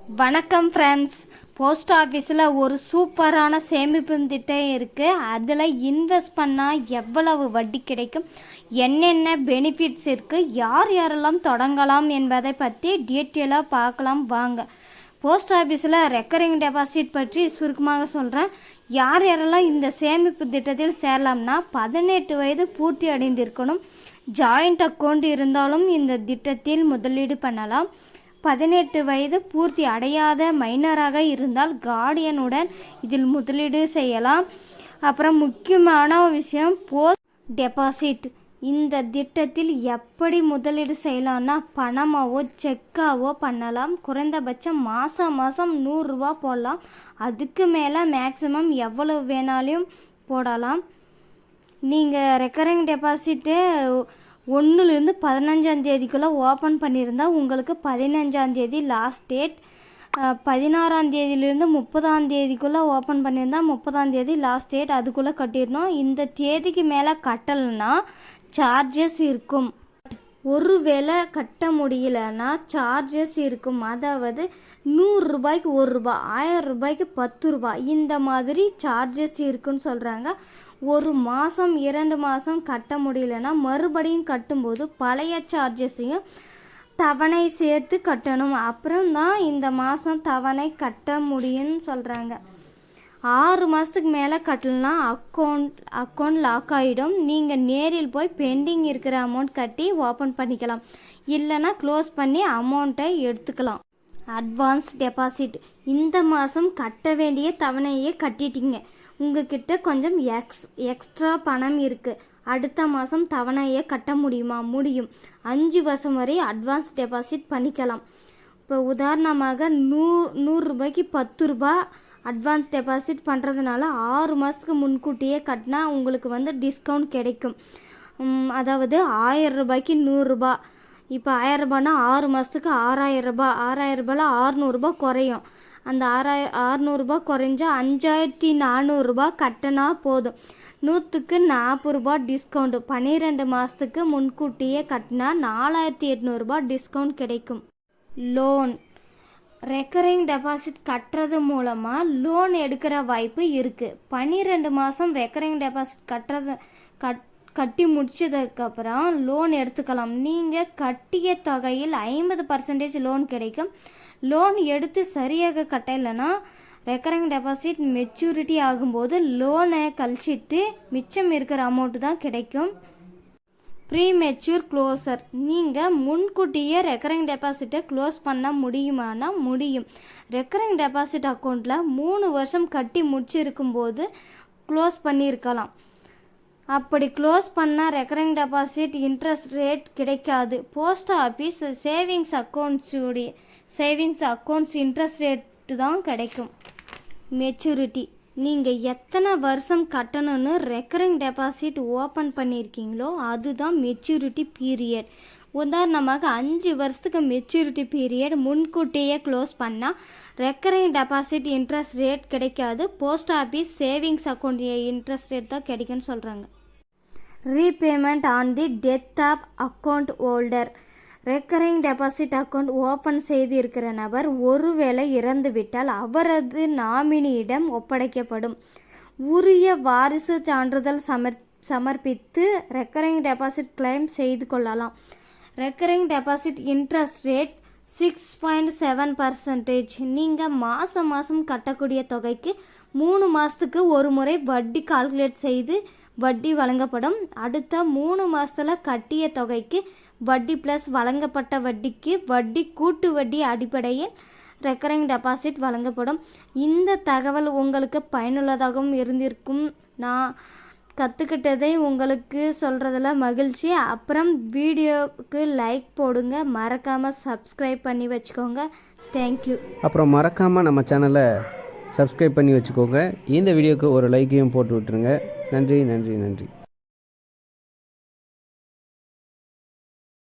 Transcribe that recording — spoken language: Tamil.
வணக்கம் ஃப்ரெண்ட்ஸ். போஸ்ட் ஆஃபீஸில் ஒரு சூப்பரான சேமிப்பு திட்டம் இருக்குது. அதில் இன்வெஸ்ட் பண்ணால் எவ்வளவு வட்டி கிடைக்கும், என்னென்ன பெனிஃபிட்ஸ் இருக்குது, யார் யாரெல்லாம் தொடங்கலாம் என்பதை பற்றி டீட்டெயிலாக பார்க்கலாம் வாங்க. போஸ்ட் ஆஃபீஸில் ரெக்கரிங் டெபாசிட் பற்றி சுருக்கமாக சொல்கிறேன். யார் யாரெல்லாம் இந்த சேமிப்பு திட்டத்தில் சேரலாம்னா 18 வயது பூர்த்தி அடைந்திருக்கணும். ஜாயிண்ட் அக்கௌண்ட் இருந்தாலும் இந்த திட்டத்தில் முதலீடு பண்ணலாம். 18 வயது பூர்த்தி அடையாத மைனராக இருந்தால் கார்டியனுடன் இதில் முதலீடு செய்யலாம். அப்புறம் முக்கியமான விஷயம் போஸ்ட் டெபாசிட். இந்த திட்டத்தில் எப்படி முதலீடு செய்யலாம்னா பணமாவோ செக்காவோ பண்ணலாம். குறைந்தபட்சம் மாதம் 100 ரூபா போடலாம். அதுக்கு மேலே மேக்ஸிமம் எவ்வளவு வேணாலும் போடலாம். நீங்கள் ரெக்கரிங் டெபாசிட்டு 1லேருந்து 15ஆம் தேதிக்குள்ளே ஓப்பன் பண்ணியிருந்தால் உங்களுக்கு 15ஆம் தேதி லாஸ்ட் டேட். 16ஆம் தேதியிலேருந்து 30ஆம் தேதிக்குள்ளே ஓப்பன் பண்ணியிருந்தால் 30ஆம் தேதி லாஸ்ட் டேட். அதுக்குள்ளே கட்டிடணும். இந்த தேதிக்கு மேலே கட்டலைன்னா சார்ஜஸ் இருக்கும். ஒருவேளை கட்ட முடியலன்னா சார்ஜஸ் இருக்கும். அதாவது 100 ரூபாய்க்கு 1 ரூபா, 1000 ரூபாய்க்கு 10 ரூபா, இந்த மாதிரி சார்ஜஸ் இருக்குன்னு சொல்கிறாங்க. ஒரு மாதம் 2 மாதம் கட்ட முடியலன்னா மறுபடியும் கட்டும்போது பழைய சார்ஜஸையும் தவணை சேர்த்து கட்டணும். அப்புறம் தான் இந்த மாதம் தவணை கட்ட முடியும்னு சொல்கிறாங்க. 6 மாதத்துக்கு மேலே கட்டலனா அக்கௌண்ட் லாக் ஆகிடும். நீங்கள் நேரில் போய் பெண்டிங் இருக்கிற அமௌண்ட் கட்டி ஓப்பன் பண்ணிக்கலாம். இல்லைன்னா க்ளோஸ் பண்ணி அமௌண்ட்டை எடுத்துக்கலாம். Advance deposit. இந்த மாதம் கட்ட வேண்டிய தவணையை கட்டிட்டீங்க. உங்ககிட்ட கொஞ்சம் எக்ஸ்ட்ரா பணம் இருக்குது. அடுத்த மாதம் தவணையை கட்ட முடியுமா? முடியும். 5 வருஷம் வரை அட்வான்ஸ் டெபாசிட் பண்ணிக்கலாம். இப்போ உதாரணமாக 100 ரூபாய்க்கு 10 ரூபா அட்வான்ஸ் டெபாசிட் பண்ணுறதுனால 6 மாதத்துக்கு முன்கூட்டியே கட்டினா உங்களுக்கு டிஸ்கவுண்ட் கிடைக்கும். அதாவது 1000 ரூபாய்க்கு 100 ரூபா. இப்போ 1000 ரூபாய்னா 6 மாதத்துக்கு 6000 ரூபாய். 6000 ரூபாயில் 600 ரூபாய் குறையும். அந்த 600 ரூபாய் குறைஞ்சா 5400 ரூபாய் கட்டினா போதும். 100க்கு 40 ரூபாய் டிஸ்கவுண்ட். 12 மாதத்துக்கு முன்கூட்டியே கட்டினா 4800 ரூபாய் டிஸ்கவுண்ட் கிடைக்கும். லோன். ரெக்கரிங் டெபாசிட் கட்டுறது மூலமாக லோன் எடுக்கிற வாய்ப்பு இருக்குது. 12 மாதம் ரெக்கரிங் டெபாசிட் கட்டி முடிச்சதுக்கப்புறம் லோன் எடுத்துக்கலாம். நீங்கள் கட்டிய தொகையில் 50% லோன் கிடைக்கும். லோன் எடுத்து சரியாக கட்டலைன்னா ரெக்கரிங் டெபாசிட் மெச்சூரிட்டி ஆகும்போது லோனை கழிச்சிட்டு மிச்சம் இருக்கிற அமௌண்ட்டு தான் கிடைக்கும். Premature closure. நீங்கள் முன்கூட்டியே ரெக்கரிங் டெபாசிட்டை க்ளோஸ் பண்ண முடியுமானா முடியும். ரெக்கரிங் டெபாசிட் அக்கௌண்ட்டில் 3 வருஷம் கட்டி முடிச்சிருக்கும்போது க்ளோஸ் பண்ணியிருக்கலாம். அப்படி க்ளோஸ் பண்ணால் ரெக்கரிங் டெபாசிட் இன்ட்ரெஸ்ட் ரேட் கிடைக்காது. Post office savings accounts interest rate தான் கிடைக்கும். மெச்சூரிட்டி. நீங்கள் எத்தனை வருஷம் கட்டணும்னு ரெக்கரிங் டெபாசிட் ஓப்பன் பண்ணியிருக்கீங்களோ அதுதான் மெச்சூரிட்டி பீரியட். உதாரணமாக 5 வருஷத்துக்கு மெச்சூரிட்டி பீரியட் முன்கூட்டியே க்ளோஸ் பண்ணால் ரெக்கரிங் டெபாசிட் இன்ட்ரெஸ்ட் ரேட் கிடைக்காது. Post office savings account interest rate தான் கிடைக்குன்னு சொல்கிறாங்க. Repayment on the death of account holder. Recurring deposit account open செய்து இருக்கிற நபர் ஒருவேளை இறந்துவிட்டால் அவரது நாமினியிடம் ஒப்படைக்கப்படும். உரிய வாரிசு சான்றிதழ் சமர்ப்பித்து ரெக்கரிங் டெபாசிட் கிளைம் செய்து கொள்ளலாம். Recurring deposit interest rate 6.7%. நீங்கள் மாதம் கட்டக்கூடிய தொகைக்கு 3 மாதத்துக்கு ஒரு முறை வட்டி கால்குலேட் செய்து வட்டி வழங்கப்படும். அடுத்த 3 மாதத்தில் கட்டிய தொகைக்கு வட்டி ப்ளஸ் வழங்கப்பட்ட வட்டிக்கு வட்டி கூட்டு வட்டி அடிப்படையில் ரெக்கரிங் டெபாசிட் வழங்கப்படும். இந்த தகவல் உங்களுக்கு பயனுள்ளதாகவும் இருந்திருக்கும். நான் கற்றுக்கிட்டதை உங்களுக்கு சொல்கிறதுல மகிழ்ச்சி. அப்புறம் வீடியோவுக்கு லைக் போடுங்க. மறக்காமல் சப்ஸ்கிரைப் பண்ணி வச்சுக்கோங்க. தேங்க்யூ. அப்புறம் மறக்காமல் நம்ம சேனலை சப்ஸ்கிரைப் பண்ணி வச்சுக்கோங்க. இந்த வீடியோக்கு ஒரு லைக்கையும் போட்டு விட்டுருங்க. நன்றி.